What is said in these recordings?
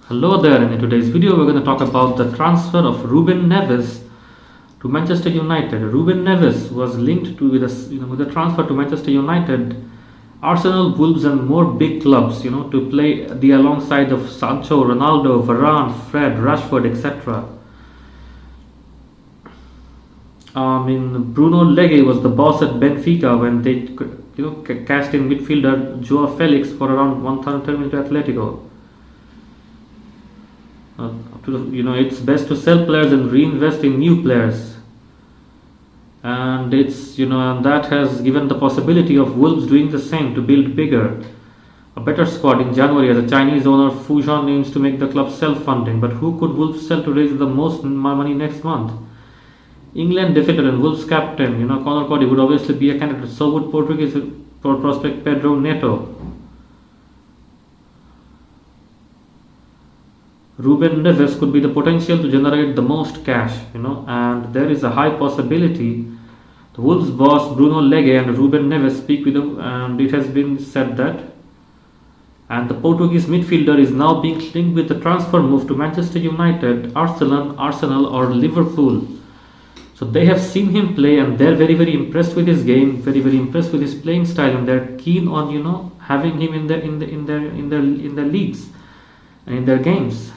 Hello there, and in today's video we're going to talk about the transfer of Ruben Neves to Manchester United. Ruben Neves was linked to with a transfer to Manchester United, Arsenal, Wolves, and more big clubs, to play the alongside of Sancho, Ronaldo, Varane, Fred, Rashford, etc. Bruno Lage was the boss at Benfica when they, cashed in midfielder Joao Felix for around 130 million to Atletico. It's best to sell players and reinvest in new players, and and that has given the possibility of Wolves doing the same to build bigger, a better squad in January as a Chinese owner Fujian aims to make the club self-funding. But who could Wolves sell to raise the most money next month? England defeated and Wolves captain, Conor Cody would obviously be a candidate. So would Portuguese prospect Pedro Neto. Ruben Neves could be the potential to generate the most cash, and there is a high possibility the Wolves boss Bruno Lage and Ruben Neves speak with him, and it has been said that. And the Portuguese midfielder is now being linked with the transfer move to Manchester United, Arsenal or Liverpool. So they have seen him play and they're very, very impressed with his game, very, very impressed with his playing style, and they're keen on having him in their leagues and in their games.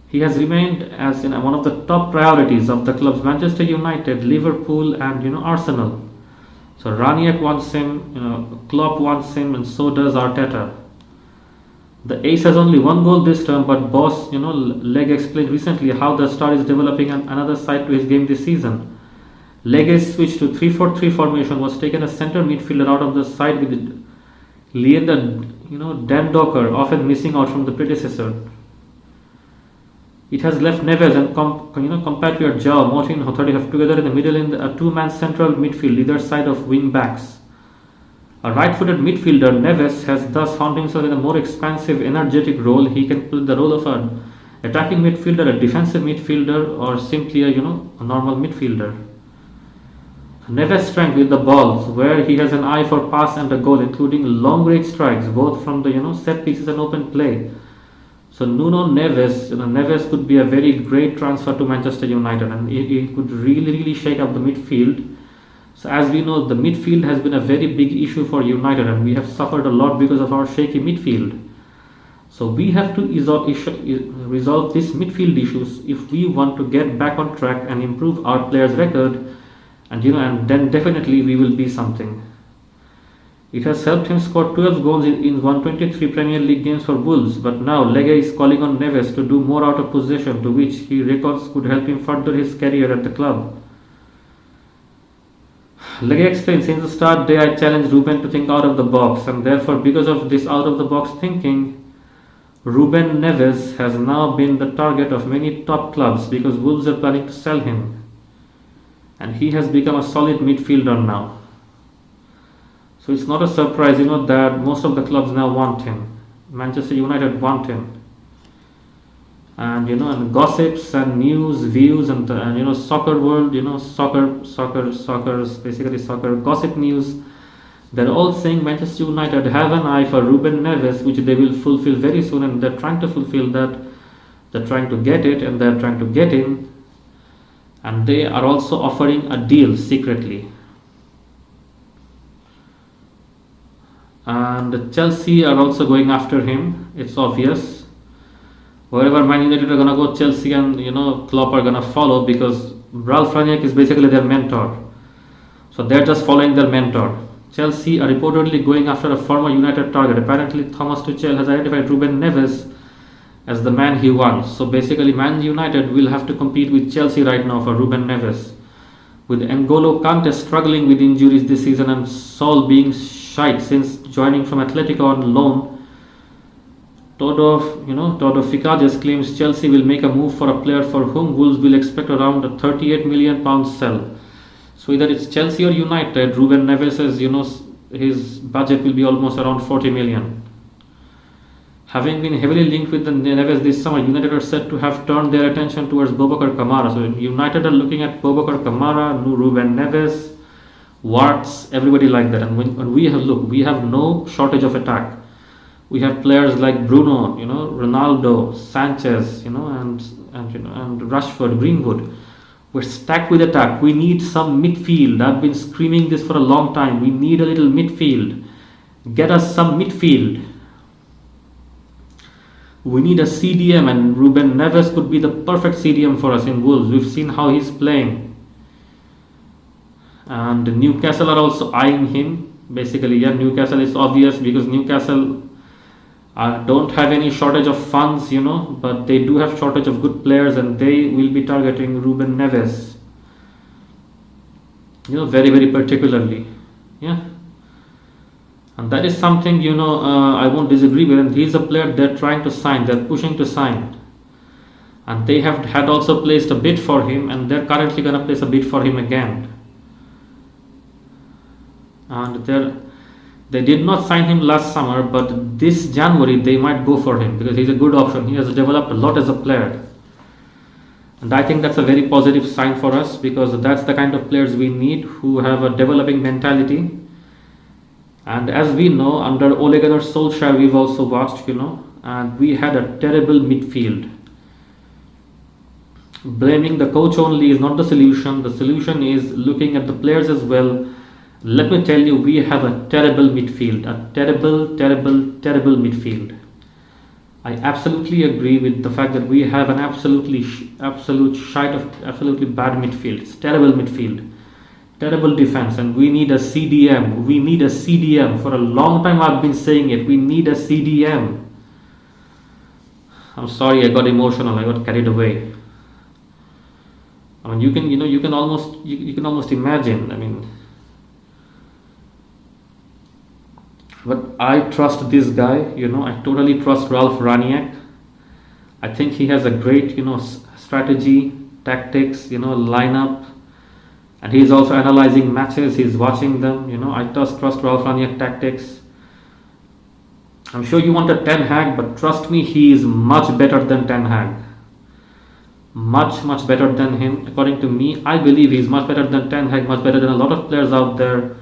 He has remained as one of the top priorities of the clubs Manchester United, Liverpool, and Arsenal. So Rangnick wants him, Klopp wants him, and so does Arteta. The Ace has only one goal this term, but boss Leg explained recently how the star is developing another side to his game this season. Leg's switch to 3-4-3 formation was taken a centre midfielder out of the side with Leander, Dan Docker often missing out from the predecessor. It has left Neves and compatriot Joao Moutinho 35 together in the middle in a two-man central midfield, either side of wing backs. A right-footed midfielder, Neves has thus found himself in a more expansive, energetic role. He can play the role of an attacking midfielder, a defensive midfielder, or simply a normal midfielder. Neves' strength with the balls, where he has an eye for pass and a goal, including long-range strikes, both from the set pieces and open play. So Nuno Neves could be a very great transfer to Manchester United, and he could really, really shake up the midfield. So as we know, the midfield has been a very big issue for United, and we have suffered a lot because of our shaky midfield. So we have to resolve these midfield issues if we want to get back on track and improve our players' record, and then definitely we will be something. It has helped him score 12 goals in 123 Premier League games for Wolves, but now Lage is calling on Neves to do more out of possession, to which he reckons could help him further his career at the club. Lage explains, since the start day I challenged Ruben to think out of the box, and therefore because of this out of the box thinking, Ruben Neves has now been the target of many top clubs because Wolves are planning to sell him, and he has become a solid midfielder now. So it's not a surprise, that most of the clubs now want him. Manchester United want him, and gossips and news, views, and soccer world, basically soccer gossip news. They're all saying Manchester United have an eye for Ruben Neves, which they will fulfill very soon, and they're trying to fulfill that. They're trying to get it, and they're trying to get in, and they are also offering a deal secretly. And Chelsea are also going after him. It's obvious. Wherever Man United are gonna go, Chelsea and Klopp are gonna follow, because Ralf Rangnick is basically their mentor. So they're just following their mentor. Chelsea are reportedly going after a former United target. Apparently, Thomas Tuchel has identified Ruben Neves as the man he wants. So basically, Man United will have to compete with Chelsea right now for Ruben Neves, with N'Golo Kante struggling with injuries this season and Saul being shite since joining from Atletico on loan. Todo Ficajes claims Chelsea will make a move for a player for whom Wolves will expect around a £38 million sell. So either it's Chelsea or United. Ruben Neves says his budget will be almost around 40 million. Having been heavily linked with the Neves this summer, United are said to have turned their attention towards Boubacar Kamara. So United are looking at Boubacar Kamara, Ruben Neves, Warts, everybody like that. And when we have no shortage of attack. We have players like Bruno, Ronaldo, Sanchez, and Rashford, Greenwood. We're stacked with attack. We need some midfield. I've been screaming this for a long time. We need a little midfield. Get us some midfield. We need a CDM, and Ruben Neves could be the perfect CDM for us in Wolves. We've seen how he's playing. And Newcastle are also eyeing him. Basically, yeah, Newcastle is obvious because Newcastle don't have any shortage of funds, but they do have shortage of good players, and they will be targeting Ruben Neves, very, very particularly. Yeah. And that is something, I won't disagree with. And he's a player they're trying to sign, they're pushing to sign. And they had also placed a bid for him, and they're currently going to place a bid for him again. And they did not sign him last summer, but this January they might go for him because he's a good option. He has developed a lot as a player. And I think that's a very positive sign for us because that's the kind of players we need who have a developing mentality. And as we know, under Ole Gunnar Solskjaer, we've also watched, and we had a terrible midfield. Blaming the coach only is not the solution. The solution is looking at the players as well. Let me tell you, we have a terrible midfield. A terrible, terrible, terrible midfield. I absolutely agree with the fact that we have an absolutely bad midfield. It's terrible midfield. Terrible defense, and we need a CDM. We need a CDM. For a long time I've been saying it. We need a CDM. I'm sorry, I got emotional. I got carried away. I mean, you can almost imagine. I mean, but I trust this guy. I totally trust Ralf Rangnick. I think he has a great, strategy, tactics, lineup. And he's also analyzing matches, he's watching them, I trust Ralf Rangnick tactics. I'm sure you want a Ten Hag, but trust me, he is much better than Ten Hag. Much, much better than him. According to me, I believe he's much better than Ten Hag, much better than a lot of players out there.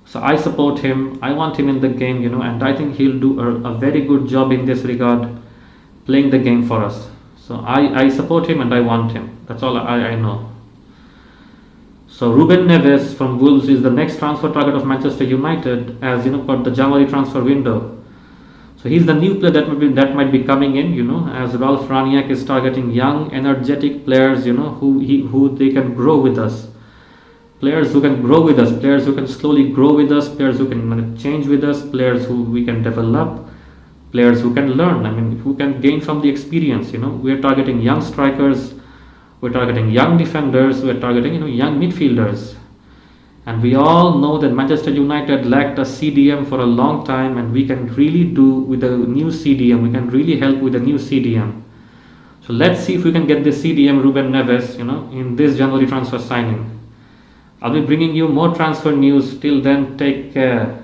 So I support him, I want him in the game, and I think he'll do a very good job in this regard, playing the game for us. So I support him and I want him. That's all I know. So Ruben Neves from Wolves is the next transfer target of Manchester United, as for the January transfer window. So he's the new player that might be coming in, as Ralf Rangnick is targeting young, energetic players, who they can grow with us. Players who can grow with us, players who can slowly grow with us, players who can change with us, players who we can develop, players who can learn. I mean, who can gain from the experience. We're targeting young strikers. We're targeting young defenders, we're targeting young midfielders. And we all know that Manchester United lacked a CDM for a long time, and we can really do with a new CDM. We can really help with a new CDM. So let's see if we can get this CDM Ruben Neves, in this January transfer signing. I'll be bringing you more transfer news. Till then, take care.